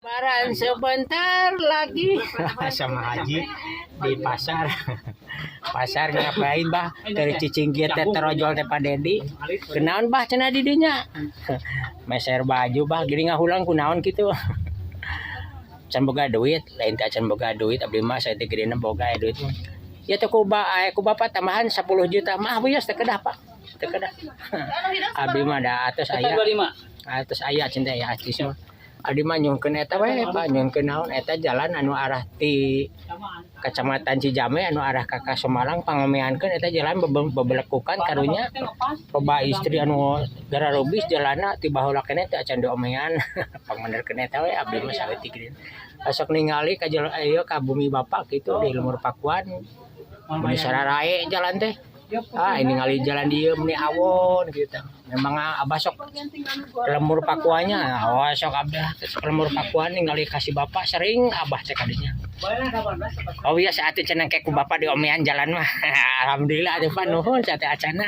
Lebaran sebentar lagi sama Haji di pasar. Pasar ngapain bah? Dari cicing gieu teh terojol teh Pak Dedi. Kenaon bah cenah di dinya? Meser baju bah gini ngahulang kunaon kitu. Can boga duit, lain teh can boga duit abdi mah saya teh gedena boga duit. Ya teh ku bapak tambahan 10 juta mah wios teh kedah Pak. Teu kedah. Abdi mah da atos aya. Atos aya cinta ya atis mah. Abdi mah nyuhkeun eta we Pak, nyuhkeun naon eta jalan anu arah ti Kecamatan Cijame anu arah ka Semarang pangameankeun eta jalan bebelekukan karunya loba istri anu gara robis jalanna ti baheula keneh teh acan diomean. Pangmanderkeun eta we abdi mah saeutik gini. Pasok ningali ka jalan ieu ka bumi bapak kitu di Lemur Pakuan. Bumi sararae jalan teh. Ini ngali jalan dieu meni awon gitu. Memang abah sok Lemur Pakuannya. Oh sok abah Lemur Pakuan ningali kasih bapak sering abah cek adinya. Oh iya saat itu cenah ku bapak diomean jalan mah. Alhamdulillah atuh Pak nuhun sate acana.